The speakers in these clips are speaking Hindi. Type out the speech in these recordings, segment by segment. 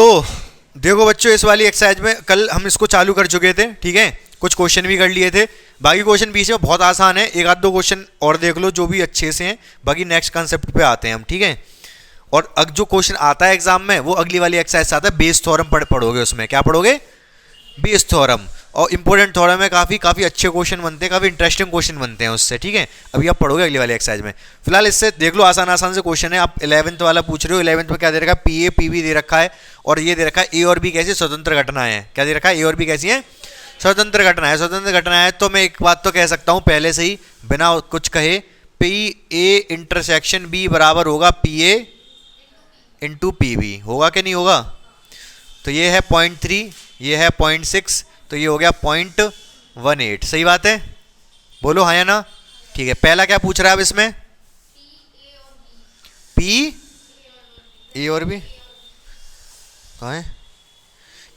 तो देखो बच्चों, इस वाली एक्सरसाइज में कल हम इसको चालू कर चुके थे, ठीक है, कुछ क्वेश्चन भी कर लिए थे। बाकी क्वेश्चन बीच में बहुत आसान है, एक आध दो क्वेश्चन और देख लो जो भी अच्छे से हैं, बाकी नेक्स्ट कंसेप्ट पे आते हैं हम, ठीक है। और अब जो क्वेश्चन आता है एग्जाम में वो अगली वाली एक्सरसाइज से आता है, बेस थ्योरम पढ़ोगे। उसमें क्या पढ़ोगे? Bayes theorem. और इंपॉर्टेंट थ्योरम है, काफ़ी अच्छे क्वेश्चन बनते हैं, काफ़ी इंटरेस्टिंग क्वेश्चन बनते हैं उससे, ठीक है। अभी आप पढ़ोगे अगली वाली एक्सरसाइज में। फिलहाल इससे देख लो, आसान से क्वेश्चन है। आप 11th वाला पूछ रहे हो, 11th में क्या दे रखा है? पी ए पी बी दे रखा है, और ये दे रखा है ए और बी कैसी स्वतंत्र घटनाएं हैं। क्या दे रखा है? ए और बी कैसी हैं? स्वतंत्र घटनाएं। स्वतंत्र घटनाएं तो मैं एक बात तो कह सकता हूँ पहले से ही, बिना कुछ कहे, पी ए इंटरसेक्शन बी बराबर होगा P A into P B. होगा कि नहीं होगा? तो ये है 0.3, ये है 0.6, तो ये हो गया 0.18। सही बात है? बोलो हाँ या ना। ठीक है, पहला क्या पूछ रहा है अब इसमें? पी ए और बी कहाँ है?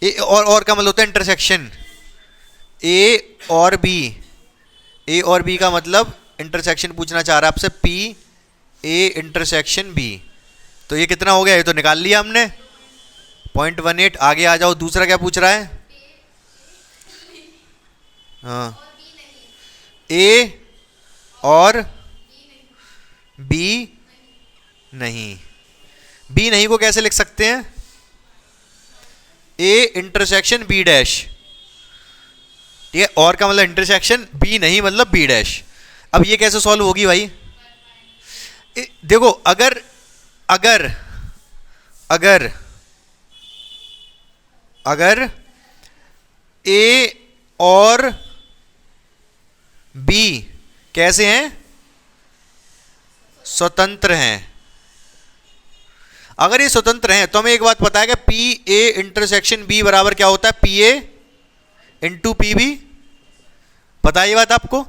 ए और का मतलब होता है इंटरसेक्शन। ए और बी, ए और बी का मतलब इंटरसेक्शन पूछना चाह रहा है आपसे, पी ए इंटरसेक्शन बी। तो ये कितना हो गया? ये तो निकाल लिया हमने, 0.18। आगे आ जाओ, दूसरा क्या पूछ रहा है? हाँ, ए और बी नहीं। बी नहीं को कैसे लिख सकते हैं? ए इंटरसेक्शन बी डैश, ठीक है। और का मतलब इंटरसेक्शन, बी नहीं मतलब बी डैश। अब ये कैसे सॉल्व होगी भाई? देखो, अगर अगर अगर अगर ए और बी कैसे हैं? स्वतंत्र हैं। अगर ये स्वतंत्र हैं तो हमें एक बात पता है कि पी ए इंटरसेक्शन बी बराबर क्या होता है? P A into P B. पता है ये बात आपको?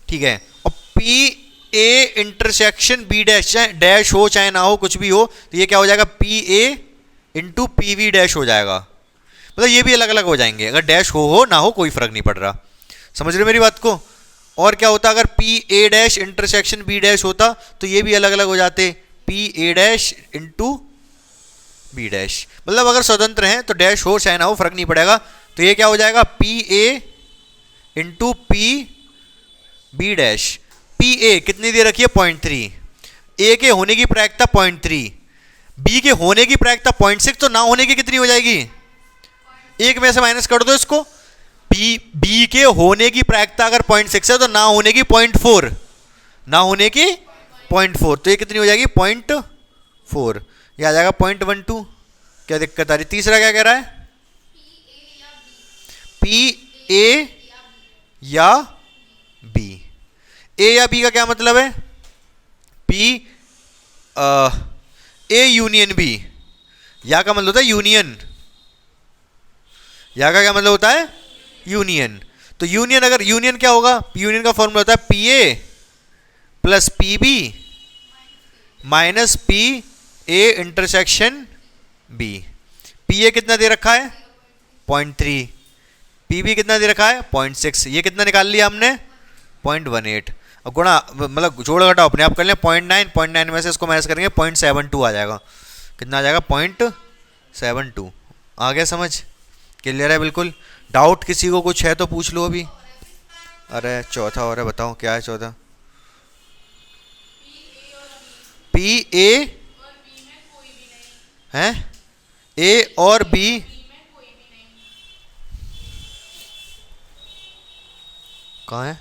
ठीक है। और P A intersection B dash, चाहे डैश हो चाहे ना हो, कुछ भी हो, तो ये क्या हो जाएगा? P A into P V dash हो जाएगा। मतलब ये भी अलग अलग हो जाएंगे, अगर डैश हो ना हो कोई फर्क नहीं पड़ रहा। समझ रहे हो मेरी बात को? और क्या होता अगर P A dash intersection B dash होता, तो ये भी अलग अलग हो जाते, P A dash into B dash. मतलब अगर स्वतंत्र हैं तो डैश हो चाहे ना हो फर्क नहीं पड़ेगा। तो ये क्या हो जाएगा? P A into P B dash. P A कितनी दे रखी है? 0.3। ए के होने की प्रायिकता 0.3, बी के होने की प्रायिकता 0.6, तो ना होने की कितनी हो जाएगी? एक में से माइनस कर दो इसको। बी के होने की प्रायिकता अगर 0.6 है तो ना होने की 0.4, ना होने की 0.4, तो ये कितनी हो जाएगी? 0.4। ये आ जाएगा 0.12। क्या दिक्कत आ रही? तीसरा क्या कह रहा है? पी ए या बी। ए या बी का क्या मतलब है? P A union B. या का मतलब होता है यूनियन। या का क्या मतलब होता है? यूनियन। तो यूनियन, अगर यूनियन क्या होगा? यूनियन का फॉर्मूला होता है P A plus P B minus P A intersection B. P A कितना दे रखा है? 0.3। पी बी कितना दे रखा है? 0.6। ये कितना निकाल लिया हमने? 0.18। अब गुणा मतलब जोड़ घटाओ अपने आप कर लें, 0.9 में से इसको माइनस करेंगे 0.72 आ जाएगा। कितना आ जाएगा? 0.72। आ गया समझ? क्लियर है बिल्कुल? डाउट किसी को कुछ है तो पूछ लो अभी। अरे चौथा और है, बताओ क्या है चौथा? पी ए है, ए और बी कहाँ है?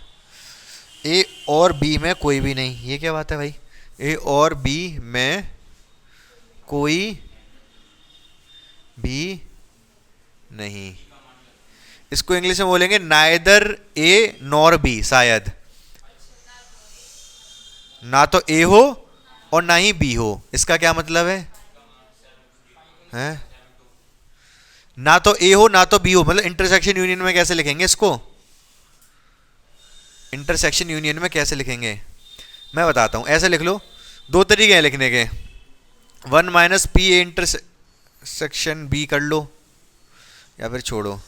ए और बी में कोई भी नहीं, ये क्या बात है भाई? ए और बी में कोई भी नहीं, इसको इंग्लिश में बोलेंगे नाइदर ए नॉर बी। शायद ना तो ए हो और ना ही बी हो। इसका क्या मतलब है? हैं? ना तो ए हो ना तो बी हो, मतलब इंटरसेक्शन यूनियन में कैसे लिखेंगे इसको? इंटरसेक्शन यूनियन में कैसे लिखेंगे मैं बताता हूं। ऐसे लिख लो, दो तरीके हैं लिखने के। 1 minus P A intersection B कर लो, या फिर छोड़ो।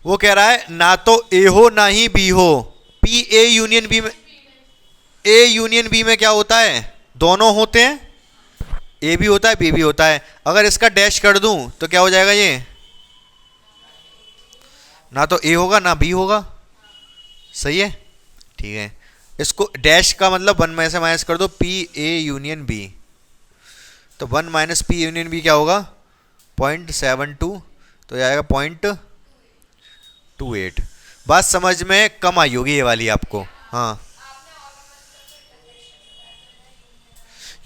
वो कह रहा है ना तो ए हो ना ही बी हो। पी ए यूनियन बी में, ए यूनियन बी में क्या होता है? दोनों होते हैं। ए भी होता है बी भी होता है। अगर इसका डैश कर दूं तो क्या हो जाएगा, ये ना तो ए होगा ना बी होगा। सही है, ठीक है। इसको डैश का मतलब 1 में से माइनस कर दो, पी ए यूनियन बी, तो 1 माइनस पी यूनियन बी क्या होगा 0.72, तो ये आएगा 0.28। बात समझ में कम आई होगी ये वाली आपको। हाँ,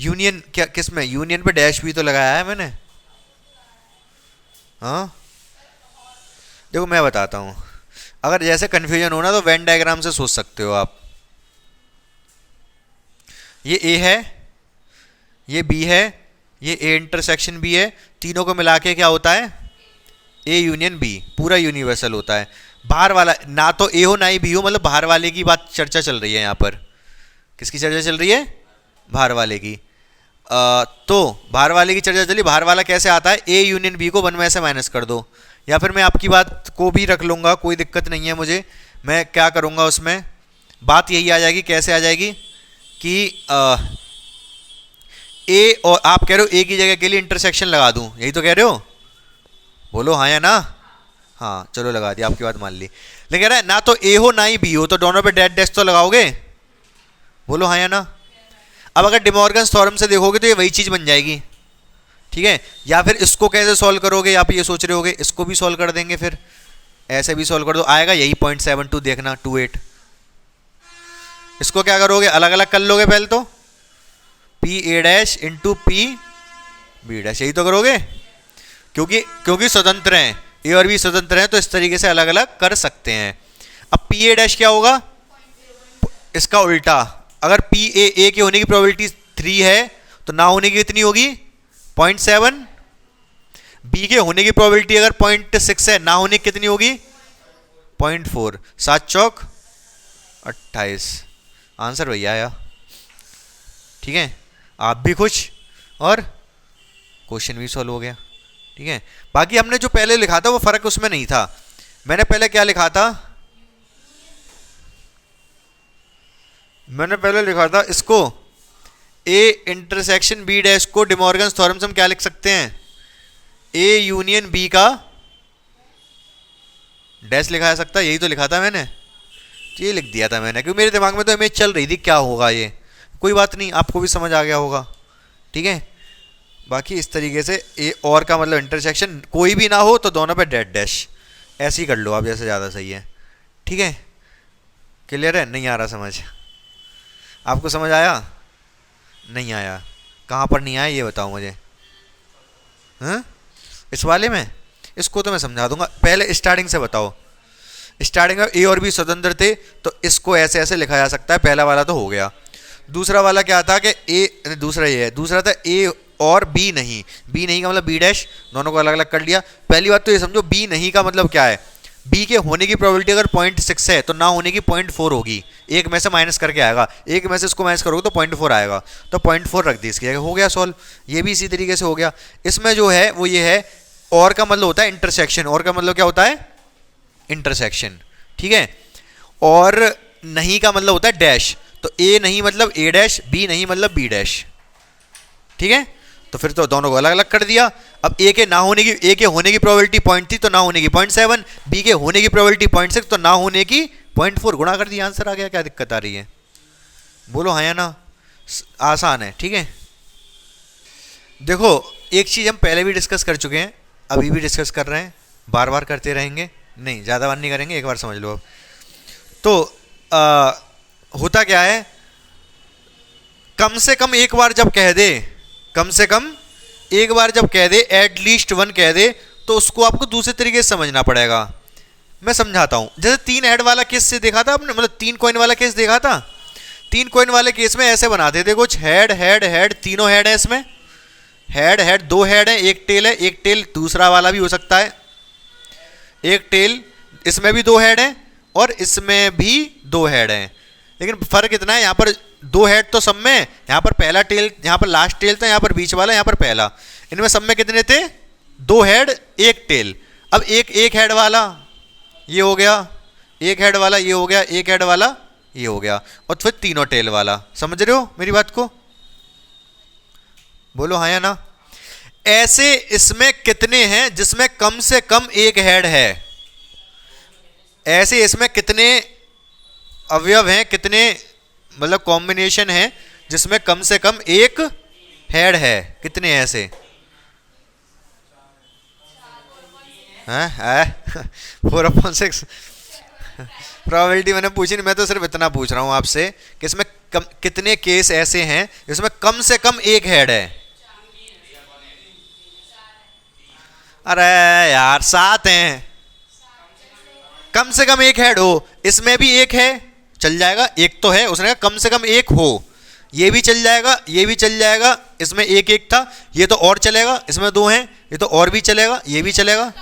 यूनियन क्या, किस में, यूनियन पे डैश भी तो लगाया है मैंने। हाँ देखो मैं बताता हूँ, अगर जैसे कन्फ्यूजन हो ना तो वेन डायग्राम से सोच सकते हो आप। ये ए है, ये बी है, ये ए इंटरसेक्शन बी है, तीनों को मिला के क्या होता है ए यूनियन बी, पूरा यूनिवर्सल होता है। बाहर वाला ना तो ए हो ना ही बी हो, मतलब बाहर वाले की बात चर्चा चल रही है यहाँ पर। किसकी चर्चा चल रही है, बाहर वाले की। तो बाहर वाले की चर्चा चली, बाहर वाला कैसे आता है, ए यूनियन बी को 1 में से माइनस कर दो, या फिर मैं आपकी बात को भी रख लूँगा, कोई दिक्कत नहीं है मुझे। मैं क्या करूँगा उसमें, बात यही आ जाएगी, कैसे आ जाएगी कि ए, और आप कह रहे हो ए की जगह के लिए इंटरसेक्शन लगा दूं, यही तो कह रहे हो, बोलो हाँ या ना। हाँ चलो लगा दिया, आपकी बात मान ली। लेकिन कह रहा है ना तो ए हो ना ही बी हो, तो दोनों पे डैश डैश तो लगाओगे, बोलो हाँ या ना। अब अगर डिमॉर्गन्स थ्योरम से देखोगे तो ये वही चीज़ बन जाएगी, ठीक है। या फिर इसको कैसे सॉल्व करोगे, आप ये सोच रहे होगे इसको भी सॉल्व कर देंगे, फिर ऐसे भी सॉल्व कर दो, आएगा यही 0.72, देखना 28। इसको क्या करोगे, अलग अलग कर लोगे पहले तो, P A dash into P B dash, यही तो करोगे, क्योंकि स्वतंत्र हैं, ए और बी स्वतंत्र हैं, तो इस तरीके से अलग अलग कर सकते हैं। अब पी ए डैश क्या होगा, इसका उल्टा, अगर पी ए के होने की प्रोबेबिलिटी 3 है तो ना होने की कितनी होगी 0.7, बी के होने की प्रोबेबिलिटी अगर 0.6 है, ना होने की कितनी होगी 0.4, 7 चौक 28, आंसर भैया आया, ठीक है। आप भी खुश और क्वेश्चन भी सॉल्व हो गया, ठीक है। बाकी हमने जो पहले लिखा था वो फर्क उसमें नहीं था। मैंने पहले क्या लिखा था, मैंने पहले लिखा था इसको ए इंटरसेक्शन बी डैश को डिमॉर्गन्स थ्योरम से हम क्या लिख सकते हैं, ए यूनियन बी का डैश लिखा जा सकता है, यही तो लिखा था मैंने, ये लिख दिया था मैंने, क्योंकि मेरे दिमाग में तो इमेज चल रही थी क्या होगा ये। कोई बात नहीं, आपको भी समझ आ गया होगा, ठीक है। बाकी इस तरीके से ए और का मतलब इंटरसेक्शन कोई भी ना हो तो दोनों पे डैश डैश, ऐसे ही कर लो आप, जैसे ज़्यादा सही है, ठीक है। क्लियर है, नहीं आ रहा समझ, आपको समझ आया, नहीं आया, कहाँ पर नहीं आया ये बताओ मुझे। हाँ इस वाले में, इसको तो मैं समझा दूंगा, पहले स्टार्टिंग से बताओ। स्टार्टिंग में ए और बी स्वतंत्र थे तो इसको ऐसे ऐसे लिखा जा सकता है, पहला वाला तो हो गया। दूसरा वाला क्या था कि ए, दूसरा ये है, दूसरा था ए और बी नहीं, बी नहीं का मतलब बी डैश, दोनों को अलग अलग कर लिया। पहली बात तो ये समझो बी नहीं का मतलब क्या है, बी के होने की प्रोबेबिलिटी अगर 0.6 है तो ना होने की 0.4 होगी, एक में से माइनस करके आएगा, एक में से इसको माइनस करोगे तो 0.4 आएगा, तो 0.4 रख दी इसकी जगह, हो गया सॉल्व। ये भी इसी तरीके से हो गया। इसमें जो है वो ये है, और का मतलब होता है इंटरसेक्शन, और का मतलब क्या होता है इंटरसेक्शन, ठीक है। और नहीं का मतलब होता है डैश, तो ए नहीं मतलब ए डैश, बी नहीं मतलब बी डैश, ठीक है। तो फिर तो दोनों को अलग अलग कर दिया। अब ए के ना होने की, ए के होने की प्रोबेबिलिटी 0 थी तो ना होने की 0.7, बी के होने की प्रोबेबिलिटी 0.6 तो ना होने की 0.4, गुणा कर दिया, आंसर आ गया। क्या दिक्कत आ रही है, बोलो हाँ या ना, आसान है, ठीक है। देखो एक चीज़ हम पहले भी डिस्कस कर चुके हैं, अभी भी डिस्कस कर रहे हैं, बार बार करते रहेंगे, नहीं ज़्यादा बार नहीं करेंगे, एक बार समझ लो अब। तो होता क्या है, कम से कम एक बार जब कह दे, कम से कम एक बार जब कह दे, एटलीस्ट 1 कह दे, तो उसको आपको दूसरे तरीके से समझना पड़ेगा। मैं समझाता हूं, जैसे 3 हेड वाला केस से देखा था आपने, मतलब 3 कॉइन वाला केस देखा था। 3 कॉइन वाले केस में ऐसे बनाते थे कुछ, हेड हेड हेड, तीनों हेड है इसमें, हेड हेड, 2 हेड है, एक टेल है, एक टेल दूसरा वाला भी हो सकता है, एक टेल, इसमें भी 2 हेड है और इसमें भी 2 हेड है। लेकिन फर्क इतना है, यहाँ पर 2 हेड तो सब में, यहाँ पर पहला टेल, यहाँ पर लास्ट टेल था, यहाँ पर बीच वाला, यहाँ पर पहला, इनमें सब में कितने थे 2 हेड 1 टेल। अब एक हेड वाला ये हो गया, एक हेड वाला ये हो गया, एक हेड वाला ये हो गया, और फिर तीनों टेल वाला। समझ रहे हो मेरी बात को, बोलो हाँ या ना। ऐसे इसमें कितने हैं जिसमें कम से कम एक हेड है? ऐसे इसमें कितने अवयव हैं, कितने मतलब कॉम्बिनेशन है जिसमें कम से कम एक हेड है? कितने हैं ऐसे? हैं 4/6 प्रोबेबिलिटी मैंने पूछी नहीं, मैं तो सिर्फ इतना पूछ रहा हूं आपसे कि इसमें कितने केस ऐसे हैं जिसमें कम से कम एक हेड है? अरे यार 7 हैं। कम से कम एक हेड हो, इसमें भी एक है चल जाएगा, एक तो है, उसने कहा कम से कम एक हो, ये भी चल जाएगा, ये भी चल जाएगा, इसमें एक एक था, ये तो और चलेगा, इसमें 2 हैं, ये तो और भी चलेगा, ये भी चलेगा।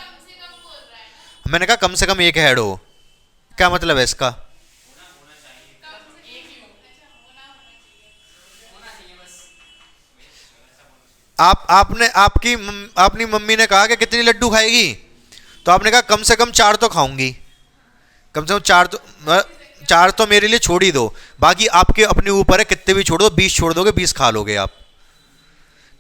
मैंने कहा कम से कम एक हेड हो, क्या मतलब है इसका? आपने अपनी मम्मी ने कहा कि कितनी लड्डू खाएगी, तो आपने कहा कम से कम 4 तो खाऊंगी, कम से कम 4 तो मेरे लिए छोड़ ही दो, बाकी आपके अपने ऊपर है, कितने भी छोड़ दो, 20 छोड़ दोगे 20 खा लोगे आप।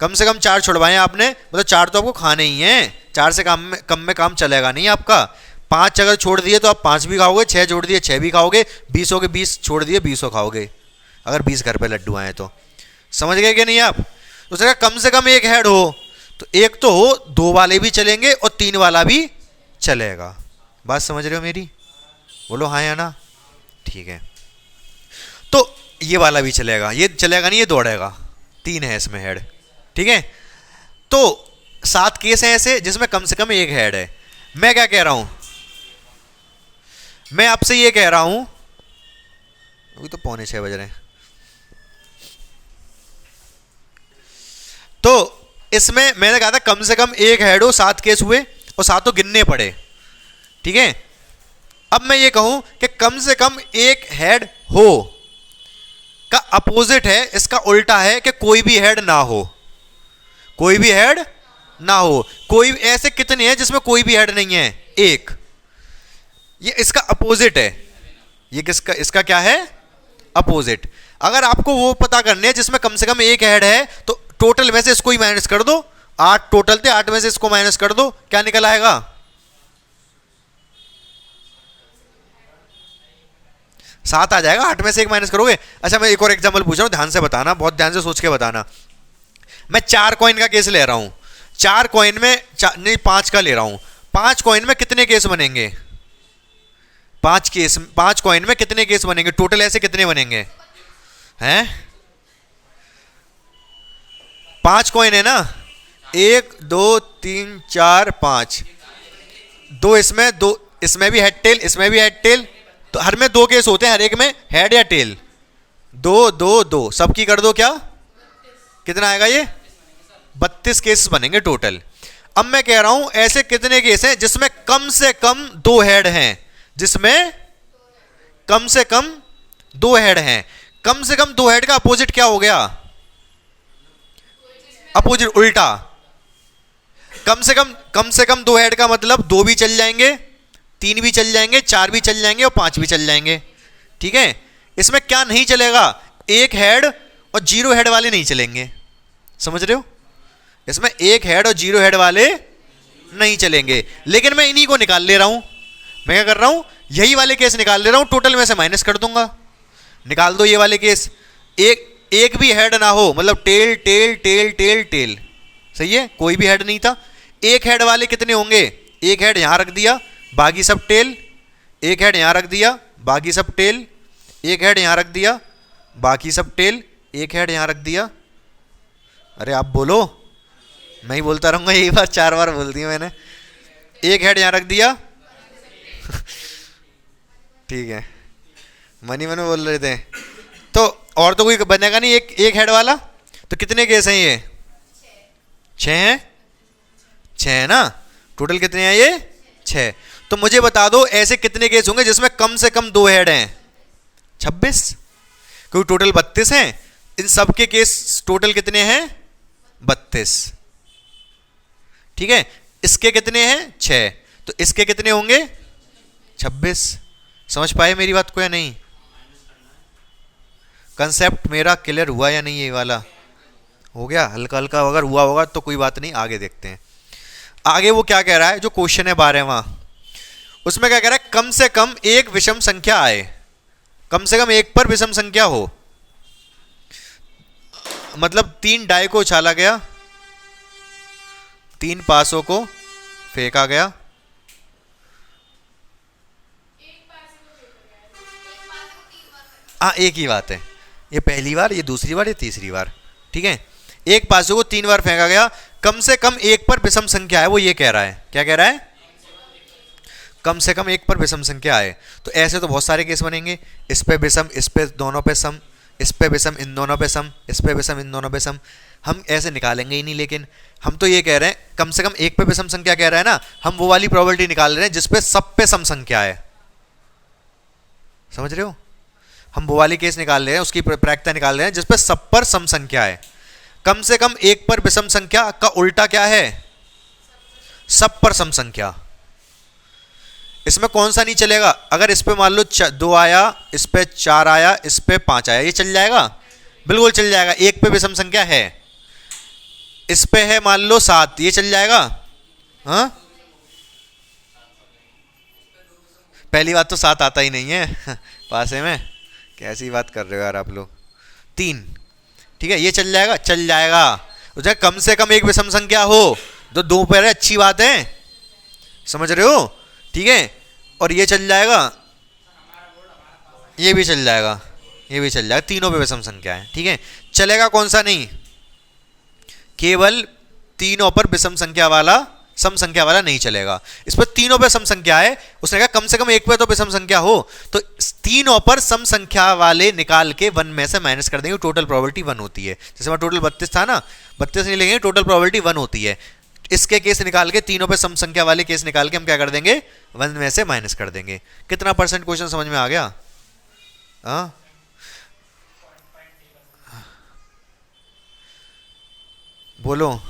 कम से कम 4 छुड़वाए आपने, मतलब 4 तो आपको खाने ही हैं, 4 से कम में काम चलेगा नहीं आपका। 5 अगर छोड़ दिए तो आप 5 भी खाओगे, 6 छोड़ दिए 6 भी खाओगे, 20 हो गए 20 छोड़ दिए 20 खाओगे, अगर 20 घर पे लड्डू आए तो। समझ गए कि नहीं आप? तो उसका कम से कम एक हेड हो, तो एक तो हो, 2 वाले भी चलेंगे और 3 वाला भी चलेगा। बात समझ रहे हो मेरी? बोलो हाँ या ना। ठीक है, तो ये वाला भी चलेगा, ये चलेगा नहीं, ये दौड़ेगा, 3 है इसमें हेड। ठीक है, तो 7 केस हैं ऐसे जिसमें कम से कम एक हेड है। मैं क्या कह रहा हूं, मैं आपसे ये कह रहा हूं, अभी तो 5:45 बज रहे हैं, तो इसमें मैंने कहा था कम से कम एक हेड हो, 7 केस हुए और 7 गिनने पड़े। ठीक है, अब मैं ये कहूं कि कम से कम एक हेड हो का अपोजिट है, इसका उल्टा है कि कोई भी हेड ना हो, कोई भी हेड ना हो। कोई ऐसे कितने हैं जिसमें कोई भी हेड नहीं है? एक। ये इसका अपोजिट है, ये किसका, इसका क्या है? अपोजिट। अगर आपको वो पता करने हैं जिसमें कम से कम एक हेड है, तो टोटल में से इसको ही माइनस कर दो, 8 टोटल थे, 8 में से इसको माइनस कर दो, क्या निकल आएगा? 7 आ जाएगा, 8 में से 1 माइनस करोगे। अच्छा मैं एक और एग्जांपल पूछ रहा हूं, ध्यान से बताना, बहुत ध्यान से सोच के बताना। मैं 4 कॉइन का केस ले रहा हूं, 4 कॉइन में नहीं 5 का ले रहा हूं, 5 कॉइन में कितने केस बनेंगे? 5 कॉइन में कितने केस बनेंगे टोटल? ऐसे कितने बनेंगे हैं? 5 कॉइन है ना, 1 2 3 4 5, 2 इसमें, 2 इसमें भी हेड टेल, इसमें भी हेड टेल, तो हर में 2 केस होते हैं, हर एक में हेड या टेल। 2 2 2 सबकी कर दो, क्या कितना आएगा? ये 32 केसेस बनेंगे टोटल। अब मैं कह रहा हूं ऐसे कितने केस हैं जिसमें कम से कम 2 हेड हैं, जिसमें कम से कम 2 हेड हैं। कम से कम 2 हेड का अपोजिट क्या हो गया? अपोजिट, उल्टा। कम से कम 2 हेड का मतलब 2 भी चल जाएंगे, 3 भी चल जाएंगे, 4 भी चल जाएंगे और 5 भी चल जाएंगे। ठीक है, इसमें क्या नहीं चलेगा? एक हेड और 0 हेड वाले नहीं चलेंगे। समझ रहे हो? इसमें एक हेड और 0 हेड वाले नहीं चलेंगे, लेकिन मैं इन्हीं को निकाल ले रहा हूं। मैं क्या कर रहा हूं? यही वाले केस निकाल ले रहा हूं, टोटल में से माइनस कर दूंगा। निकाल दो ये वाले केस, एक भी हेड ना हो, मतलब tail tail tail tail tail, सही है, कोई भी हेड नहीं था। एक हेड वाले कितने होंगे? एक हेड यहां रख दिया, बाकी सब टेल, एक हेड यहां रख दिया, बाकी सब टेल, एक हेड यहां रख दिया, बाकी सब टेल, एक हेड यहां रख दिया। अरे आप बोलो, मैं ही बोलता रहूंगा, यही बात 4 बार बोल दी मैंने। एक हेड यहां रख दिया ठीक है, मनी मनी बोल रहे थे, तो और तो कोई बनेगा नहीं एक हेड वाला। तो कितने केस हैं ये? 6 हैं, 6 है ना, टोटल कितने हैं ये? 6। तो मुझे बता दो ऐसे कितने केस होंगे जिसमें कम से कम 2 हेड हैं? 26, क्योंकि टोटल 32 हैं, इन सब के केस टोटल कितने हैं? 32। ठीक है, इसके कितने हैं? 6, तो इसके कितने होंगे? 26। समझ पाए मेरी बात को या नहीं? कंसेप्ट मेरा क्लियर हुआ या नहीं ये वाला? हो गया, हल्का हल्का अगर हुआ होगा तो कोई बात नहीं, आगे देखते हैं। आगे वो क्या कह रहा है, जो क्वेश्चन है 12वां, उसमें क्या कह रहा है, कम से कम एक विषम संख्या आए, कम से कम एक पर विषम संख्या हो। मतलब 3 डाई को उछाला गया, 3 पासों को फेंका गया, हाँ एक ही बात है, ये पहली बार, ये दूसरी बार, ये तीसरी बार, ठीक है। एक पासों को 3 बार फेंका गया, कम से कम एक पर विषम संख्या है, वो ये कह रहा है, क्या कह रहा है, कम से कम एक पर विषम संख्या है। तो ऐसे तो बहुत सारे केस बनेंगे, इस पे विषम, इस पे दोनों पे सम, इस पे विषम, इन दोनों पे सम, इस पे विषम, इन दोनों पे सम, हम ऐसे निकालेंगे ही नहीं। लेकिन हम तो ये कह रहे हैं कम से कम एक पे विषम संख्या कह रहा है ना, हम वो वाली प्रोबेबिलिटी निकाल रहे हैं जिसपे सब पे सम संख्या है, समझ रहे हो। हम वो वाली केस निकाल रहे हैं, उसकी प्रायिकता निकाल रहे हैं जिसपे सब पर सम संख्या है। कम से कम एक पर विषम संख्या का उल्टा क्या है, सब पर सम संख्या। इसमें कौन सा नहीं चलेगा, अगर इस पे मान लो 2 आया, इस पे 4 आया, इस पे 5 आया, ये चल जाएगा, बिल्कुल चल जाएगा, एक पे विषम संख्या है। इस पे है मान लो 7, ये चल जाएगा। हाँ, पहली बात तो 7 आता ही नहीं है पासे में, कैसी बात कर रहे हो यार आप लोग। 3, ठीक है, ये चल जाएगा, चल जाएगा। तो कम से कम एक विषम संख्या हो, तो 2 पर अच्छी बात है, समझ रहे हो, ठीक है। और ये चल जाएगा, ये भी चल जाएगा, ये भी चल जाएगा, तीनों पे विषम संख्या है, ठीक है। चलेगा कौन सा नहीं, केवल तीनों पर विषम संख्या वाला, सम संख्या वाला नहीं चलेगा। इस पर तीनों पे सम संख्या है, उसने कहा कम से कम एक पे तो विषम संख्या हो, तो तीनों पर सम संख्या वाले निकाल के 1 में से माइनस कर देंगे, टोटल प्रोबेबिलिटी 1 होती है। जैसे हमारा टोटल 32 था ना, 32 नहीं लेंगे, टोटल प्रोबेबिलिटी 1 होती है। इसके केस निकाल के, तीनों पे सम संख्या वाले केस निकाल के हम क्या कर देंगे, 1 में से माइनस कर देंगे। कितना परसेंट क्वेश्चन समझ में आ गया। हाँ, बोलो।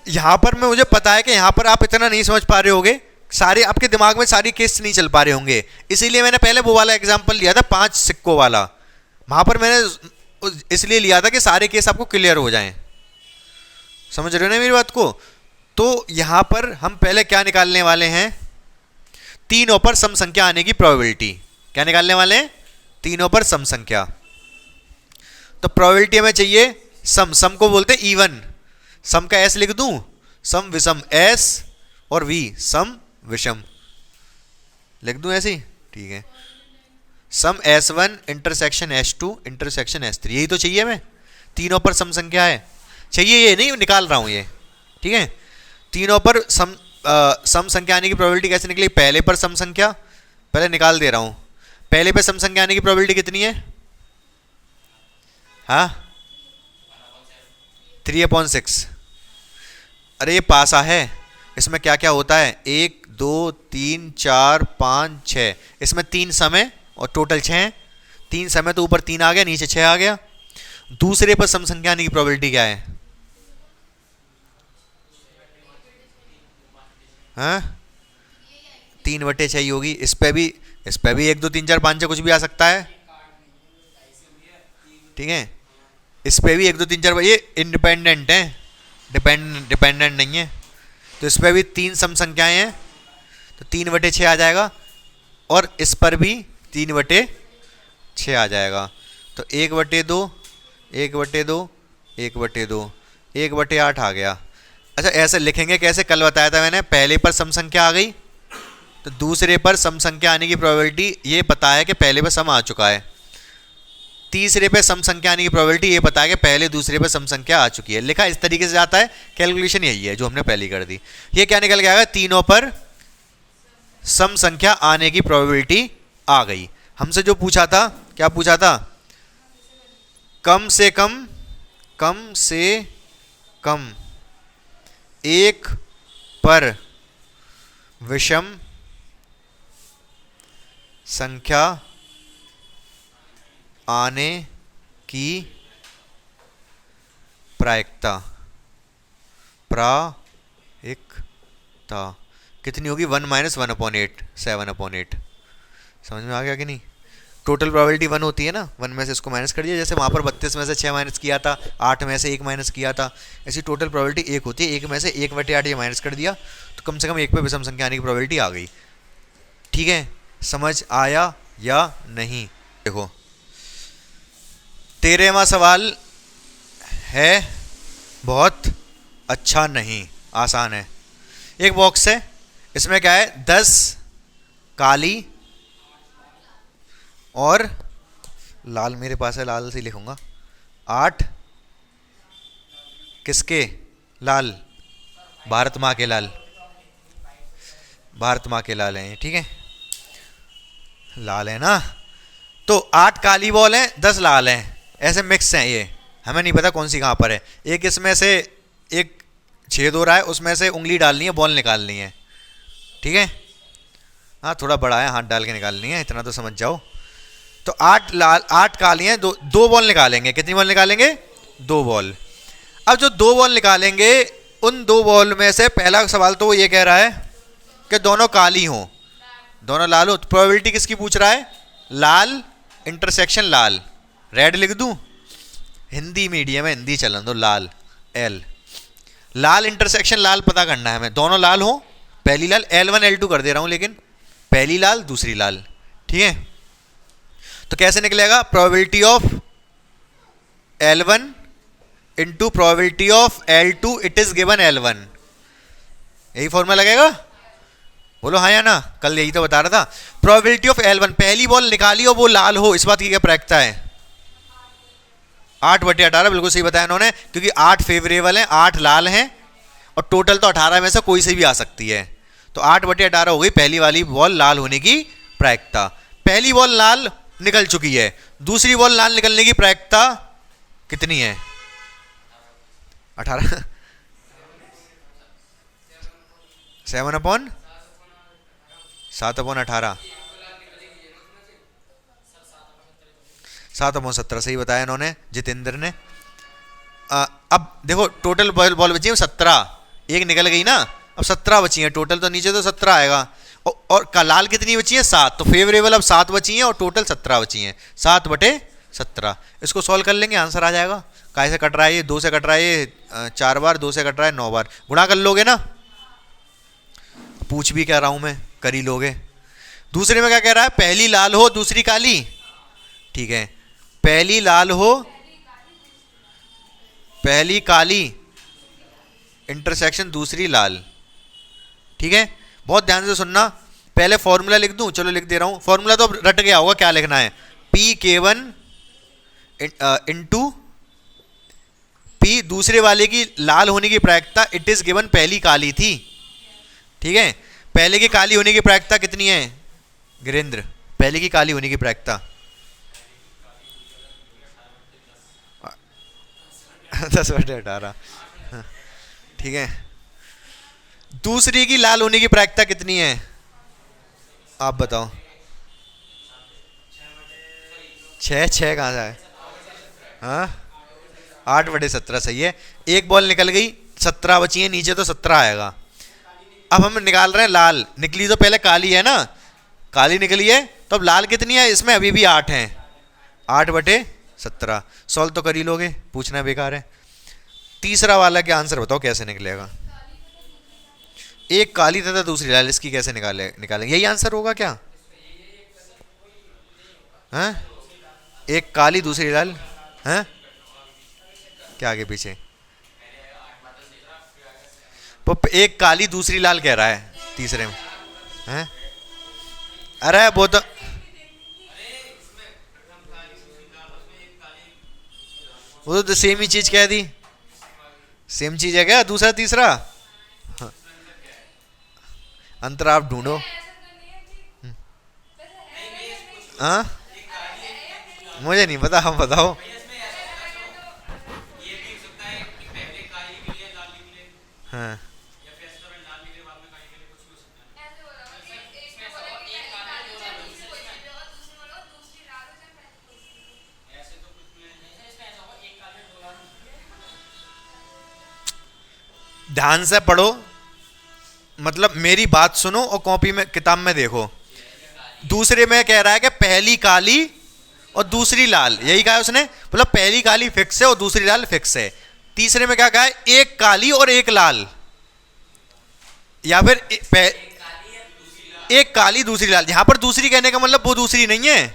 यहां पर मैं, मुझे पता है कि यहां पर आप इतना नहीं समझ पा रहे होगे, सारे आपके दिमाग में सारी केस नहीं चल पा रहे होंगे, इसीलिए मैंने पहले वो वाला एग्जांपल लिया था 5 सिक्कों वाला। वहां पर मैंने इसलिए लिया था कि सारे केस आपको क्लियर हो जाएं, समझ रहे हो ना मेरी बात को। तो यहां पर हम पहले क्या निकालने वाले हैं, तीनों पर सम संख्या आने की प्रोबेबिलिटी। क्या निकालने वाले हैं, तीनों पर सम संख्या। तो प्रोबेबिलिटी हमें चाहिए सम, सम को बोलते हैं इवन। सम का एस लिख दूं, सम विषम एस, और वी सम विषम लिख दूं ऐसे ही, ठीक है। सम S1 intersection S2 intersection S3, यही तो चाहिए हमें, तीनों पर सम संख्या है चाहिए, ये नहीं निकाल रहा हूं ये, ठीक है। तीनों पर सम संख्या आने की प्रोबेबिलिटी कैसे निकली, पहले पर सम संख्या, पहले निकाल दे रहा हूं, पहले पे सम संख्या आने की प्रोबेबिलिटी कितनी है, हाँ 3/6। अरे ये पासा है, इसमें क्या क्या होता है, 1 2 3 4 5 6, इसमें 3 समय और टोटल 6, 3 समय तो ऊपर 3 आ गया, नीचे 6 आ गया। दूसरे पर सम संख्या आने की प्रोबेबिलिटी क्या है, हाँ 3/6 ही होगी। इस पे भी 1 2 3 4 5 6 कुछ भी आ सकता है, ठीक है। इस पे भी 1 2 3 4, ये इंडिपेंडेंट है, डिपेंडेंट नहीं है। तो इस पे भी 3 सम संख्याएं हैं, तो 3/6 आ जाएगा, और इस पर भी 3/6 आ जाएगा। तो 1/2 1/2 1/2 1/8 आ गया। अच्छा ऐसे लिखेंगे कैसे, कल बताया था मैंने, पहले पर सम संख्या आ गई तो दूसरे पर सम संख्या आने की प्रोबेबिलिटी ये पता है कि पहले पर सम आ चुका है, तीसरे पे सम संख्या आने की प्रोबेबिलिटी ये पता है कि पहले दूसरे पे सम संख्या आ चुकी है। लिखा इस तरीके से जाता है, कैलकुलेशन यही है जो हमने पहले कर दी। ये क्या निकल के आएगा, तीनों पर सम संख्या आने की प्रोबेबिलिटी आ गई। हमसे जो पूछा था, क्या पूछा था, कम से कम एक पर विषम संख्या आने की प्रायिकता कितनी होगी, 1 - 1/8 7/8। समझ में आ गया कि नहीं, टोटल प्रोबेबिलिटी 1 होती है ना, 1 में से इसको माइनस कर दिया, जैसे वहाँ पर 32 में से 6 माइनस किया था, 8 में से 1 माइनस किया था, ऐसी टोटल प्रोबेबिलिटी 1 होती है। 1 में से 1/8 ये माइनस कर दिया तो कम से कम 1 पे विषम संख्या आने की प्रोबेबिलिटी आ गई। ठीक है, समझ आया या नहीं? देखो 13वां सवाल है बहुत अच्छा नहीं, आसान है। एक बॉक्स है, इसमें क्या है, 10 काली और लाल, मेरे पास है लाल से लिखूंगा, 8 किसके लाल, भारत माँ के लाल, भारत माँ के लाल हैं, ठीक है, लाल है ना। तो 8 काली बॉल हैं, 10 लाल हैं, ऐसे मिक्स हैं ये, हमें नहीं पता कौन सी कहाँ पर है। एक इसमें से एक छेद हो रहा है, उसमें से उंगली डालनी है, बॉल निकालनी है, ठीक है। हाँ थोड़ा बड़ा है, हाथ डाल के निकालनी है, इतना तो समझ जाओ। तो 8 लाल 8 काली हैं, दो बॉल निकालेंगे। कितनी बॉल निकालेंगे? 2 बॉल। अब जो 2 बॉल निकालेंगे, उन 2 बॉल में से पहला सवाल तो वो ये कह रहा है कि दोनों काली हों, दोनों लाल हो। तो प्रोबेबिलिटी किसकी पूछ रहा है? लाल इंटरसेक्शन लाल, रेड लिख दूं, हिंदी मीडियम है, हिंदी चलन दो, लाल एल, लाल इंटरसेक्शन लाल पता करना है हमें, दोनों लाल हो, पहली लाल, L1 L2 कर दे रहा हूं, लेकिन पहली लाल दूसरी लाल, ठीक है। तो कैसे निकलेगा? Probability of L1 into probability of L2, it is given L1, यही फॉर्मूला लगेगा, बोलो हाँ या ना? कल यही तो बता रहा था। प्रोबेबिलिटी ऑफ L1, पहली बॉल निकाली और वो लाल हो, इस बात की क्या प्रायिकता है? 8/18, बिल्कुल सही बताया इन्होंने, क्योंकि 8 फेवरेबल हैं, 8 लाल हैं, और टोटल तो 18 में से कोई से भी आ सकती है, तो 8/18 हो गई पहली वाली बॉल लाल होने की प्रायिकता। पहली बॉल लाल निकल चुकी है, दूसरी बॉल लाल निकलने की प्रायिकता कितनी है? 18, 7/18, 7/17, सही बताया इन्होंने, जितेंद्र ने। अब देखो टोटल बॉल बची है 17, एक निकल गई ना, अब 17 बची हैं टोटल, तो नीचे तो 17 आएगा, और लाल कितनी बची है? 7, तो फेवरेबल अब 7 बची हैं और टोटल 17 बची हैं, 7/17। इसको सॉल्व कर लेंगे, आंसर आ जाएगा। काय से कट रहा है ये? 2 से कट रहा है ये 4 बार, 2 से कट रहा है 9 बार, गुणा कर लोगे ना, पूछ भी क्या रहा हूं मैं, कर ही लोगे। दूसरे में क्या कह रहा है? पहली लाल हो दूसरी काली, ठीक है, पहली लाल हो, पहली काली इंटरसेक्शन दूसरी लाल, ठीक है। बहुत ध्यान से सुनना, पहले फॉर्मूला लिख दूं, चलो लिख दे रहा हूं, फॉर्मूला तो अब रट गया होगा, क्या लिखना है? PK1 इंटू P, दूसरे वाले की लाल होने की प्रायिकता, इट इज गिवन, पहली काली थी, ठीक है, पहले की काली होने की प्रायिकता कितनी है गिरेंद्र? पहले की काली होने की प्रायिकता 10/18, ठीक है। दूसरी की लाल होने की प्रायिकता कितनी है, आप बताओ? 6 कहाँ से आए? हाँ 8/17 सही है। एक बॉल निकल गई, 17 बची है, नीचे तो 17 आएगा। अब हम निकाल रहे हैं लाल, निकली तो पहले काली है ना, काली निकली है, तो अब लाल कितनी है? इसमें अभी भी 8 है, 8/17। सॉल्व तो कर ही लोगे, पूछना बेकार है। तीसरा वाला क्या आंसर बताओ कैसे निकलेगा? एक काली तथा दूसरी लाल, इसकी कैसे निकालेंगे? यही आंसर होगा क्या? हैं? एक काली दूसरी लाल, हैं? क्या आगे पीछे? एक काली दूसरी लाल कह रहा है तीसरे में, हैं? अरे वो तो सेम ही चीज कह दी, सेम चीज है क्या दूसरा तीसरा? अंतर आप ढूंढो। हाँ मुझे नहीं पता, हम बताओ। हाँ ध्यान से पढ़ो, मतलब मेरी बात सुनो और कॉपी में किताब में देखो। दूसरे में कह रहा है कि पहली काली और दूसरी लाल, यही कहा है उसने, मतलब पहली काली फिक्स है और दूसरी लाल फिक्स है। तीसरे में क्या कहा है, एक काली और एक लाल, या फिर एक काली दूसरी लाल। यहां पर दूसरी कहने का मतलब वो दूसरी नहीं है।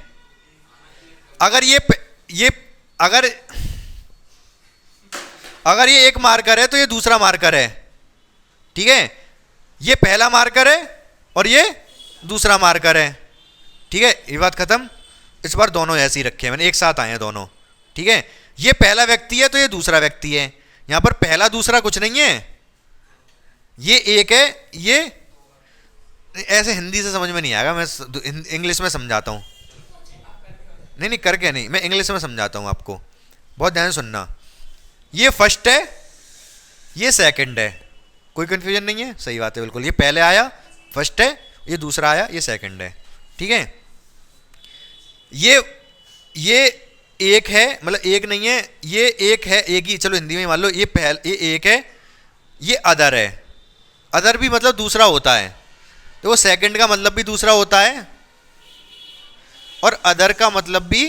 अगर ये अगर अगर ये एक मार्कर है तो ये दूसरा मार्कर है, ठीक है, ये पहला मार्कर है और ये दूसरा मार्कर है, ठीक है, ये बात खत्म। इस बार दोनों ऐसे ही रखे हैं मैंने, एक साथ आए हैं दोनों, ठीक है। ये पहला व्यक्ति है तो ये दूसरा व्यक्ति है, यहां पर पहला दूसरा कुछ नहीं है, ये एक है, ये ऐसे हिंदी से समझ में नहीं आएगा, मैं इंग्लिश में समझाता हूं। नहीं नहीं करके नहीं, मैं इंग्लिश में समझाता हूं आपको, बहुत ध्यान से सुनना। ये फर्स्ट है, ये सेकंड है, कोई कंफ्यूजन नहीं है, सही बात है बिल्कुल। ये पहले आया फर्स्ट है, ये दूसरा आया ये सेकंड है, ठीक है। ये एक है, मतलब एक नहीं है, ये एक है, एक ही, चलो हिंदी में मान लो, ये एक है, ये अदर है। अदर भी मतलब दूसरा होता है, तो वो सेकंड का मतलब भी दूसरा होता है और अदर का मतलब भी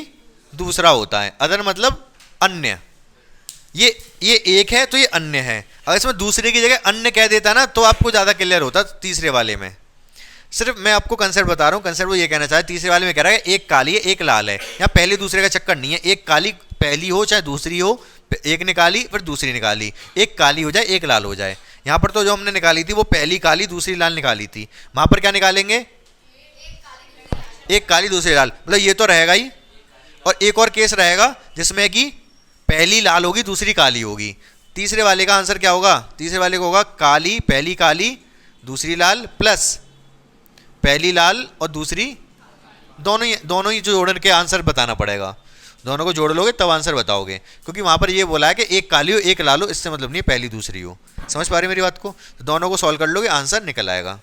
दूसरा होता है। अदर मतलब अन्य, ये एक है तो ये अन्य है। अगर इसमें दूसरे की जगह अन्य कह देता ना तो आपको ज़्यादा क्लियर होता तीसरे वाले में। सिर्फ मैं आपको कंसेप्ट बता रहा हूँ, कंसेप्ट वो ये कहना चाहे, तीसरे वाले में कह रहा है एक काली है एक लाल है, यहाँ पहले दूसरे का चक्कर नहीं है, एक काली पहली हो चाहे दूसरी हो, एक निकाली फिर दूसरी निकाली, एक काली हो जाए एक लाल हो जाए। यहाँ पर तो जो हमने निकाली थी वो पहली काली दूसरी लाल निकाली थी, वहाँ पर क्या निकालेंगे, एक काली दूसरी लाल, मतलब ये तो रहेगा ही। और एक और केस रहेगा जिसमें कि पहली लाल होगी दूसरी काली होगी। तीसरे वाले का आंसर क्या होगा, तीसरे वाले को होगा काली, पहली काली दूसरी लाल प्लस पहली लाल और दूसरी, दोनों ही जोड़ के आंसर बताना पड़ेगा, दोनों को जोड़ लोगे तब आंसर बताओगे, क्योंकि वहां पर ये बोला है कि एक काली हो एक लाल हो, इससे मतलब नहीं पहली दूसरी हो। समझ पा रहे मेरी बात को, तो दोनों को सॉल्व कर लोगे आंसर निकल आएगा,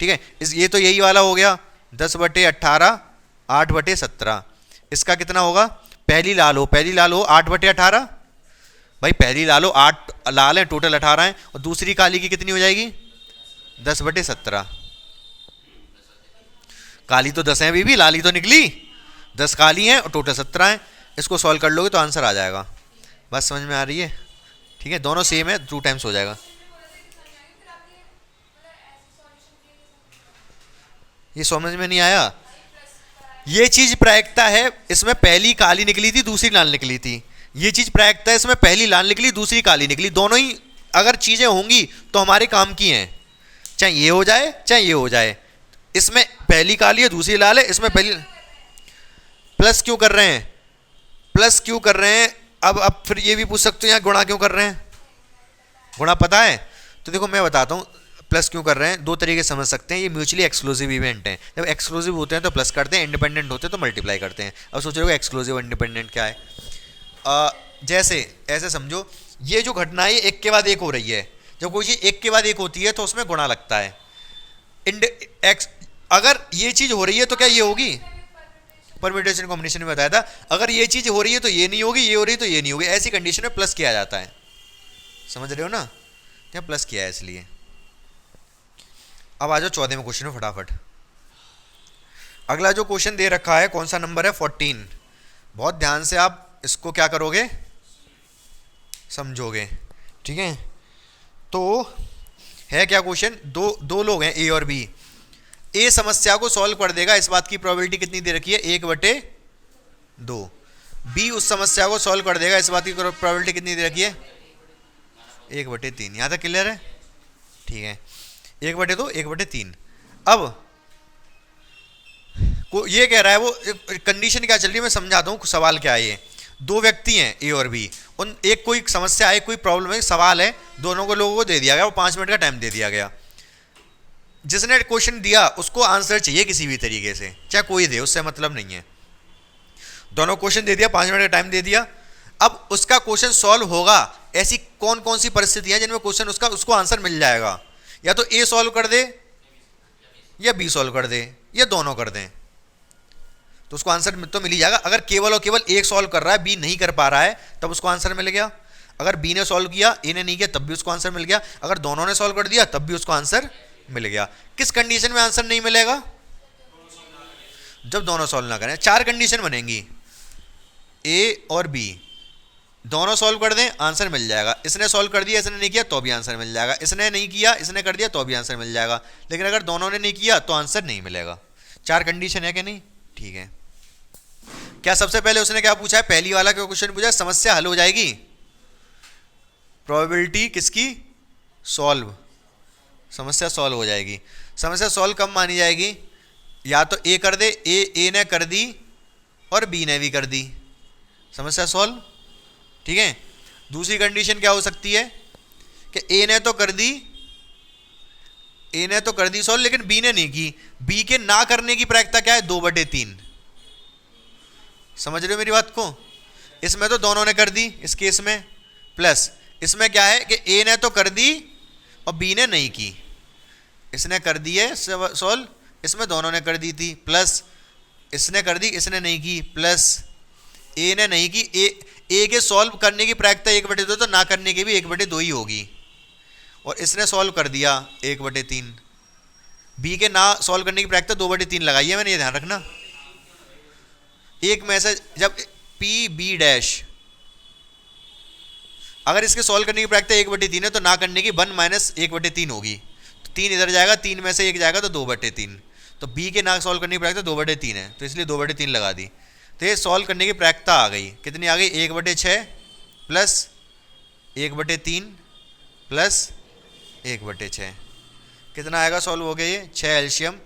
ठीक है। ये तो यही वाला हो गया 10/18 8/17, इसका कितना होगा, पहली लाल हो 8/18, भाई पहली लाल हो 8 लाल है टोटल 18 है, और दूसरी काली की कितनी हो जाएगी 10/17। काली तो 10 है बीबी, लाली तो निकली, 10 काली हैं और टोटल 17 है। इसको सॉल्व कर लोगे तो आंसर आ जाएगा। बात समझ में आ रही है, ठीक है, दोनों सेम है, 2 टाइम्स हो जाएगा। ये समझ में नहीं आया, ये चीज प्रायिकता है, इसमें पहली काली निकली थी दूसरी लाल निकली थी, ये चीज प्रायिकता है, इसमें पहली लाल निकली दूसरी काली निकली, दोनों ही अगर चीजें होंगी तो हमारे काम की हैं, चाहे ये हो जाए चाहे ये हो जाए। इसमें पहली काली है दूसरी लाल है, इसमें पहली, प्लस क्यों कर रहे हैं, प्लस क्यों कर रहे हैं, अब फिर ये भी पूछ सकते हो यहाँ गुणा क्यों कर रहे हैं, गुणा पता है, तो देखो मैं बताता हूँ प्लस क्यों कर रहे हैं। 2 तरीके समझ सकते हैं, ये म्यूचुअली एक्सक्लूसिव इवेंट है, जब एक्सक्लूसिव होते हैं तो प्लस करते हैं, इंडिपेंडेंट होते हैं तो मल्टीप्लाई करते हैं। अब सोच रहे हो एक्सक्लूसिव इंडिपेंडेंट क्या है, जैसे ऐसे समझो, ये जो घटना है एक के बाद एक हो रही है, जब कोई चीज़ एक के बाद एक होती है तो उसमें गुणा लगता है। अगर ये चीज़ हो रही है तो क्या ये होगी, परम्यूटेशन कॉम्बिनेशन में बताया था, अगर ये चीज़ हो रही है तो ये नहीं होगी, ये हो रही है तो ये नहीं होगी, ऐसी कंडीशन में प्लस किया जाता है। समझ रहे हो ना, क्या प्लस किया है इसलिए। अब आ जाओ 14वें क्वेश्चन में फटाफट। अगला जो क्वेश्चन दे रखा है कौन सा नंबर है 14, बहुत ध्यान से आप इसको क्या करोगे समझोगे, ठीक है। तो है क्या क्वेश्चन, दो लोग हैं ए और बी, ए समस्या को सॉल्व कर देगा, इस बात की प्रोबेबिलिटी कितनी दे रखी है 1/2, बी उस समस्या को सॉल्व कर देगा, इस बात की प्रोबेबिलिटी कितनी दे रखी है 1/3। यहाँ तक क्लियर है, ठीक है, 1/2 1/3। अब ये कह रहा है, वो कंडीशन क्या चल रही है मैं समझाता हूँ सवाल क्या है। ये 2 व्यक्ति हैं ए और बी, उन एक कोई समस्या है, कोई प्रॉब्लम है, सवाल है, दोनों को लोगों को दे दिया गया, वो 5 मिनट का टाइम दे दिया गया। जिसने क्वेश्चन दिया उसको आंसर चाहिए किसी भी तरीके से, चाहे कोई दे, उससे मतलब नहीं है। दोनों क्वेश्चन दे दिया, 5 मिनट का टाइम दे दिया। अब उसका क्वेश्चन सॉल्व होगा, ऐसी कौन कौन सी परिस्थितियां जिनमें क्वेश्चन उसको आंसर मिल जाएगा, या तो ए सॉल्व कर दे या बी सॉल्व कर दे या दोनों कर दें, तो उसको आंसर तो मिल ही जाएगा। अगर केवल और केवल एक सॉल्व कर रहा है, बी नहीं कर पा रहा है, तब उसको आंसर मिल गया। अगर बी ने सॉल्व किया, ए ने नहीं किया, तब भी उसको आंसर मिल गया। अगर दोनों ने सॉल्व कर दिया तब भी उसको आंसर मिल गया। किस कंडीशन में आंसर नहीं मिलेगा, जब दोनों सॉल्व ना करें। चार कंडीशन बनेंगी, ए और बी दोनों सॉल्व कर दें, आंसर मिल जाएगा। इसने सॉल्व कर दिया, इसने नहीं किया तो भी आंसर मिल जाएगा। इसने नहीं किया, इसने कर दिया तो भी आंसर मिल जाएगा। लेकिन अगर दोनों ने नहीं किया तो आंसर नहीं मिलेगा। चार कंडीशन है कि नहीं? ठीक है। क्या सबसे पहले उसने क्या पूछा है? पहली वाला क्या क्वेश्चन पूछा है? समस्या हल हो जाएगी, प्रोबेबिलिटी किसकी? सॉल्व, समस्या सॉल्व हो जाएगी। समस्या सॉल्व कब मानी जाएगी? या तो ए कर दे, ए ने कर दी और बी ने भी कर दी, समस्या सॉल्व। ठीक है। दूसरी कंडीशन क्या हो सकती है कि ए ने तो कर दी, सॉल्व, लेकिन बी ने नहीं की। बी के ना करने की प्रायिकता क्या है? 2/3। समझ रहे हो मेरी बात को? इसमें तो दोनों ने कर दी इस केस में, प्लस इसमें क्या है कि ए ने तो कर दी और बी ने नहीं की। इसने कर दी है सॉल्व, इसमें दोनों ने कर दी थी, प्लस इसने कर दी, इसने नहीं की, प्लस ए ने नहीं की। ए के सॉल्व करने की प्रायिकता 1/2 तो ना करने की भी 1/2 ही होगी, और इसने सॉल्व कर दिया 1/3। बी के ना सॉल्व करने की प्रायिकता 2/3 लगाई है मैंने, ये ध्यान रखना। एक में से जब पी बी डैश, अगर इसके सॉल्व करने की प्रायिकता 1/3 है तो ना करने की 1 - 1/3 होगी। तो 3 इधर जाएगा, 3 में से 1 जाएगा तो 2/3। तो बी के ना सॉल्व करने की प्रायिकता 2/3 है, तो इसलिए 2/3 लगा दी। तो ये सॉल्व करने की प्रायिकता आ गई, कितनी आ गई? 1/6 प्लस 1/3 प्लस 1/6, कितना आएगा? सॉल्व हो गया ये 6 एल्शियम,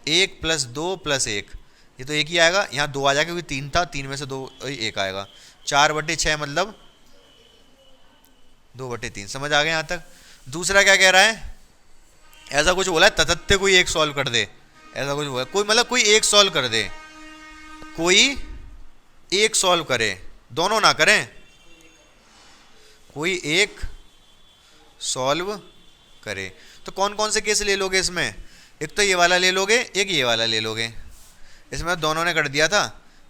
1 + 2 + 1, ये तो एक ही आएगा। यहाँ 2 आ जाएगा क्योंकि 3 था, 3 में से 2 1 आएगा। 4/6 मतलब 2/3। समझ आ गया यहाँ तक? दूसरा क्या कह रहा है? ऐसा कुछ बोला है, तथ्य कोई एक सॉल्व कर दे, ऐसा कुछ बोला कोई, मतलब कोई एक सॉल्व कर दे, कोई एक सॉल्व करे, दोनों ना करें, कोई एक सॉल्व करे। तो कौन कौन से केस ले लोगे इसमें? एक तो ये वाला ले लोगे, एक ये वाला ले लोगे। इसमें दोनों ने कर दिया था,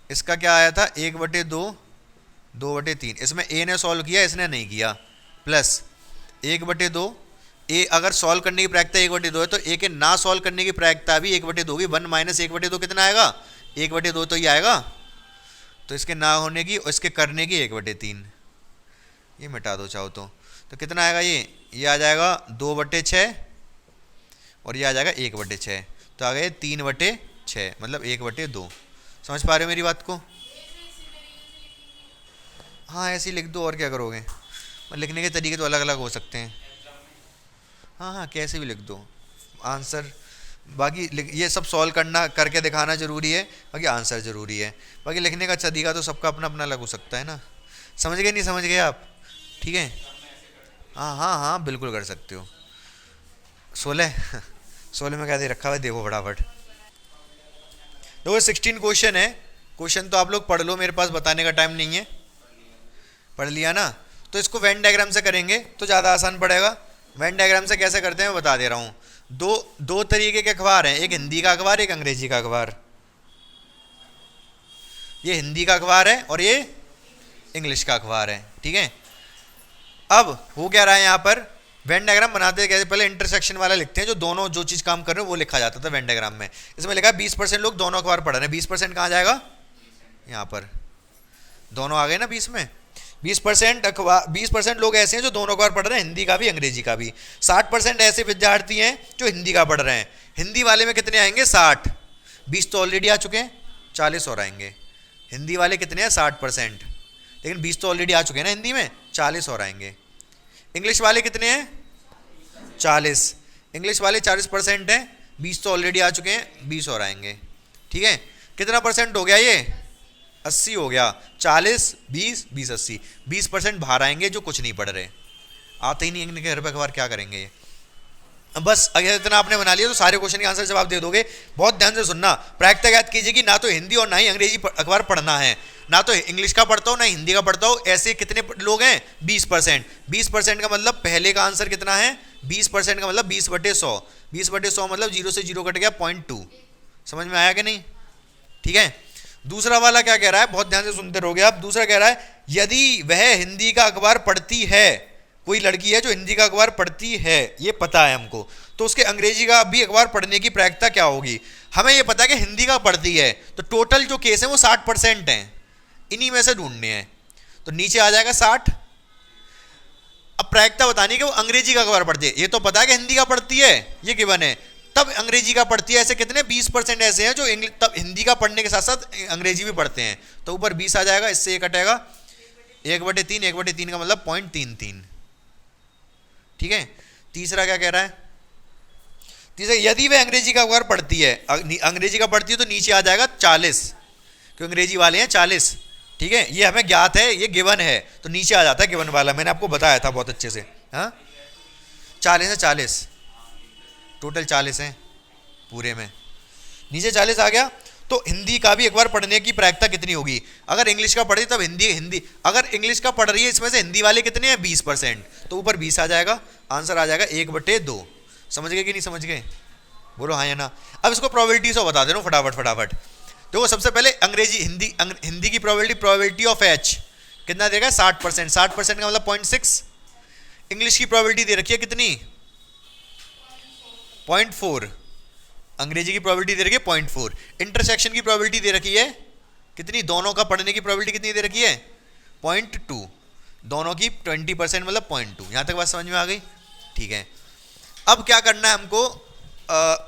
इसका क्या आया था? 1/2 2/3। इसमें ए ने सॉल्व किया, इसने नहीं किया, प्लस 1/2। ए अगर सॉल्व करने की प्रायिकता 1/2 है तो ए के ना सॉल्व करने की प्रायिकता भी 1/2 होगी। 1 - 1/2 कितना आएगा? 1/2 तो ये आएगा। तो इसके ना होने की और इसके करने की 1/3, ये मिटा दो चाहो तो कितना आएगा? ये आ जाएगा 2/6 और ये आ जाएगा 1/6, तो आ गए 3/6, मतलब 1/2। समझ पा रहे हो मेरी बात को? हाँ ऐसे ही लिख दो, और क्या करोगे? लिखने के तरीके तो अलग अलग हो सकते हैं। हाँ कैसे भी लिख दो आंसर। बाकी ये सब सॉल्व करना, करके दिखाना ज़रूरी है, बाकी आंसर ज़रूरी है। बाकी लिखने का तरीका तो सबका अपना अपना अलग हो सकता है ना। समझ गए? नहीं समझ गए आप? ठीक है। हाँ बिल्कुल कर सकते हो। 16 में क्या दे रखा है देखो फटाफट। देखो 16 क्वेश्चन है। क्वेश्चन तो आप लोग पढ़ लो, मेरे पास बताने का टाइम नहीं है। पढ़ लिया ना? तो इसको वेन डायग्राम से करेंगे तो ज़्यादा आसान पड़ेगा। वेन डायग्राम से कैसे करते हैं मैं बता दे रहा हूँ। दो तरीके के अखबार हैं, एक हिंदी का अखबार, एक अंग्रेजी का अखबार। ये हिंदी का अखबार है और ये इंग्लिश का अखबार है। ठीक है। अब हो क्या रहा है यहाँ पर? वेन डायग्राम बनाते कैसे? पहले इंटरसेक्शन वाला लिखते हैं, जो दोनों जो चीज़ काम कर रहे हो वो लिखा जाता था वेन डायग्राम में। इसमें लिखा है 20% लोग दोनों अखबार पढ़ रहे हैं। 20% कहाँ जाएगा? यहाँ पर दोनों आ गए ना 20 में। 20% लोग ऐसे हैं जो दोनों अखबार पढ़ रहे हैं, हिंदी का भी अंग्रेजी का भी। 60% ऐसे विद्यार्थी हैं जो हिंदी का पढ़ रहे हैं। हिंदी वाले में कितने आएंगे? 60। 20 तो ऑलरेडी आ चुके हैं, 40 और आएंगे। हिंदी वाले कितने हैं? 60%, लेकिन 20 तो ऑलरेडी आ चुके हैं ना हिंदी में, 40 और आएंगे। इंग्लिश वाले कितने हैं? 40। इंग्लिश वाले 40% हैं, 20 तो ऑलरेडी आ चुके हैं, 20 और आएंगे। ठीक है। कितना परसेंट हो गया ये? 80 हो गया। 40 20 20 80, 20% बाहर आएंगे जो कुछ नहीं पढ़ रहे, आते ही नहीं इनके घर पे अखबार, क्या करेंगे ये? बस अगर इतना आपने बना लिया तो सारे क्वेश्चन के आंसर जवाब दे दोगे। बहुत ध्यान से सुनना, प्रायिकता याद कीजिए कि ना तो हिंदी और ना ही अंग्रेजी अखबार पढ़ना है, ना तो इंग्लिश का पढ़ता हो ना हिंदी का पढ़ता हो। ऐसे कितने लोग हैं? 20%। 20% का मतलब पहले का आंसर कितना है? 20% का मतलब 20/100। 20/100 मतलब 0 से 0 कट गया 0.2। समझ में आया कि नहीं? ठीक है। दूसरा वाला क्या कह रहा है? बहुत ध्यान से सुनते रहोगे आप। दूसरा कह रहा है यदि वह हिंदी का अखबार पढ़ती है कोई लड़की है जो हिंदी का अखबार पढ़ती है, ये पता है हमको, तो उसके अंग्रेजी का भी अखबार पढ़ने की प्रायिकता क्या होगी? हमें ये पता है कि हिंदी का पढ़ती है, तो टोटल जो केस है वो 60% हैं, इन्हीं में से ढूंढने हैं। तो नीचे आ जाएगा 60। अब प्रायिकता बतानी है कि वो अंग्रेजी का अखबार पढ़ती है, ये तो पता है कि हिंदी का पढ़ती है, ये गिवन है, तब अंग्रेजी का पढ़ती है। ऐसे कितने 20% ऐसे हैं जो तब हिंदी का पढ़ने के साथ साथ अंग्रेजी भी पढ़ते हैं, तो ऊपर 20 आ जाएगा, इससे ये कटेगा 1/3, 1/3 का मतलब 0.33। ठीक है। तीसरा क्या कह रहा है? तीसरा, यदि वह अंग्रेजी का अखबार पढ़ती है, अंग्रेजी का पढ़ती है तो नीचे आ जाएगा 40, क्योंकि अंग्रेजी वाले हैं 40। ठीक है, ये हमें ज्ञात है, ये गिवन है, तो नीचे आ जाता है गिवन वाला, मैंने आपको बताया था बहुत अच्छे से। हाँ, 40 है, 40 टोटल 40 हैं पूरे में, नीचे 40 आ गया। तो हिंदी का भी एक बार पढ़ने की प्रायिकता कितनी होगी? अगर इंग्लिश का पढ़ रही तब हिंदी अगर इंग्लिश का पढ़ रही है, इसमें से हिंदी वाले कितने हैं? 20%, तो ऊपर 20 आ जाएगा, आंसर आ जाएगा 1/2। समझ गए कि नहीं समझ गए? बोलो हाँ या ना। अब इसको प्रोबेबिलिटी से बता दे रहा हूँ फटाफट। देखो सबसे पहले अंग्रेजी हिंदी की प्रोबेबिलिटी ऑफ एच कितना देगा? 60%। 60% का मतलब 0.6। इंग्लिश की प्रोबेबिलिटी दे रखी है कितनी? 0.4। अंग्रेजी की प्रोबेबिलिटी दे रखी है 0.4। इंटरसेक्शन की प्रोबेबिलिटी दे रखी है कितनी? दोनों का पढ़ने की प्रोबेबिलिटी कितनी दे रखी है? 0.2। दोनों की 20% मतलब 0.2। यहां तक बात समझ में आ गई? ठीक है। अब क्या करना है हमको?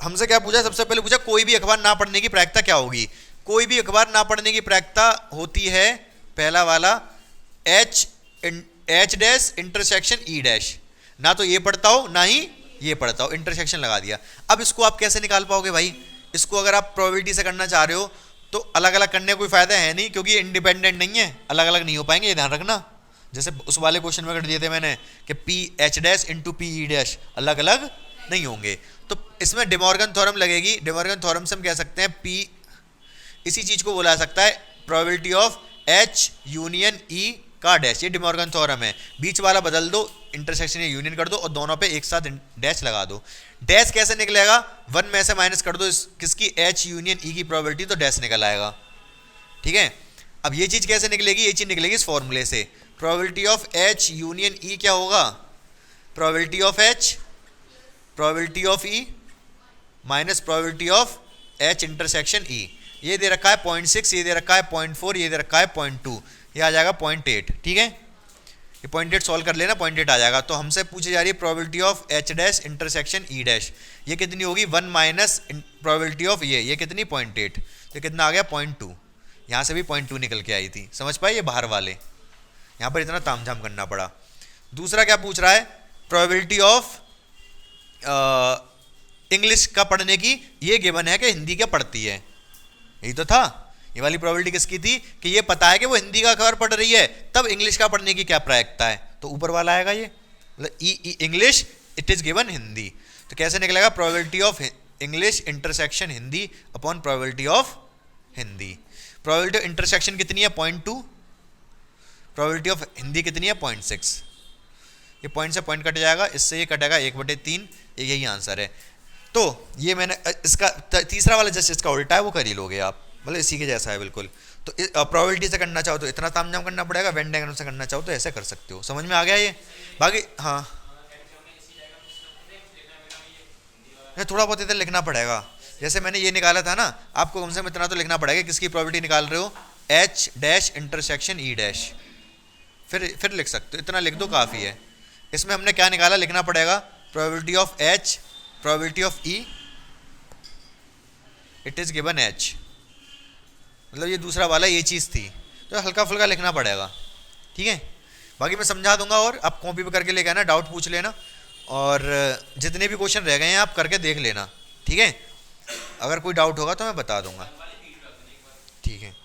हमसे क्या पूछा? सबसे पहले पूछा कोई भी अखबार ना पढ़ने की प्रायिकता क्या होगी? कोई भी अखबार ना पढ़ने की प्रायिकता होती है, पहला वाला H dash intersection E dash, ना तो ये पढ़ता हो ना ही ये पढ़ता हो, इंटरसेक्शन लगा दिया। अब इसको आप कैसे निकाल पाओगे भाई? इसको अगर आप प्रोबेबिलिटी से करना चाह रहे हो तो अलग अलग करने का कोई फायदा है नहीं, क्योंकि ये इंडिपेंडेंट नहीं है, अलग अलग नहीं हो पाएंगे, ये ध्यान रखना। जैसे उस वाले क्वेश्चन में कर दिए थे मैंने कि P H dash into P E dash अलग अलग नहीं होंगे, तो इसमें डिमॉर्गन थ्योरम लगेगी। डिमॉर्गन थ्योरम से हम कह सकते हैं पी, इसी चीज को बोला सकता है प्रोबेबिलिटी ऑफ एच यूनियन ई का डैश, ये डिमॉर्गन थ्योरम है। बीच वाला बदल दो, इंटरसेक्शन या यूनियन कर दो और दोनों पे एक साथ डैश लगा दो। डैश कैसे निकलेगा? 1 में से माइनस कर दो किसकी? एच यूनियन ई की प्रोबेबिलिटी, तो डैश निकल आएगा। ठीक है। अब ये चीज कैसे निकलेगी? ये चीज निकलेगी इस फॉर्मूले से। प्रोबेबिलिटी ऑफ एच यूनियन ई क्या होगा? Probability of H, probability of E minus probability of H intersection E. ये दे रखा है 0.6, ये दे रखा है 0.4, ये दे रखा है 0.2, ये आ जाएगा 0.8। ठीक है, ये 0.8 सॉल्व कर लेना, 0.8 आ जाएगा। तो हमसे पूछी जा रही है probability of H dash intersection E dash, ये कितनी होगी? 1 माइनस प्रोबेबिलिटी ऑफ ये कितनी? 0.8, तो कितना आ गया? 0.2। यहाँ से भी 0.2 निकल के आई थी, समझ पाए? ये बाहर वाले, यहाँ पर इतना तामझाम करना पड़ा। दूसरा क्या पूछ रहा है? प्रोबेबिलिटी ऑफ इंग्लिश का पढ़ने की, ये गिवन है कि हिंदी क्या पढ़ती है, यही तो था। ये वाली प्रोबेबिलिटी किसकी थी? कि ये पता है कि वो हिंदी का अखबार पढ़ रही है, तब इंग्लिश का पढ़ने की क्या प्रायिकता है, तो ऊपर वाला आएगा ये, मतलब E English it is given Hindi. तो कैसे निकलेगा? Probability of English intersection Hindi upon probability of Hindi. Probability of intersection कितनी है? 0.2। प्रोबेबिलिटी ऑफ हिंदी कितनी है? 0.6। ये पॉइंट से पॉइंट कट जाएगा, इससे ये कटेगा 1/3, यही आंसर है। तो ये मैंने इसका तीसरा वाला जस्ट इसका उल्टा है, वो कर ही लोगे आप, मतलब इसी के जैसा है बिल्कुल। तो प्रोबेबिलिटी से करना चाहो तो इतना तामझाम करना पड़ेगा, वेन डायग्राम से करना चाहो तो ऐसे कर सकते हो। समझ में आ गया ये? बाकी हाँ, थोड़ा बहुत इधर लिखना पड़ेगा। जैसे मैंने ये निकाला था ना, आपको कम से कम इतना तो लिखना पड़ेगा, किसकी प्रोबेबिलिटी निकाल रहे हो? H dash intersection E dash, फिर लिख सकते हो, इतना लिख दो काफ़ी है। इसमें हमने क्या निकाला? लिखना पड़ेगा probability of H, probability of E, it is given H, मतलब ये दूसरा वाला ये चीज़ थी, तो हल्का फुल्का लिखना पड़ेगा। ठीक है, बाकी मैं समझा दूंगा, और आप कॉपी पे करके लेके आना, डाउट पूछ लेना, और जितने भी क्वेश्चन रह गए हैं आप करके देख लेना। ठीक है, अगर कोई डाउट होगा तो मैं बता दूंगा। ठीक है।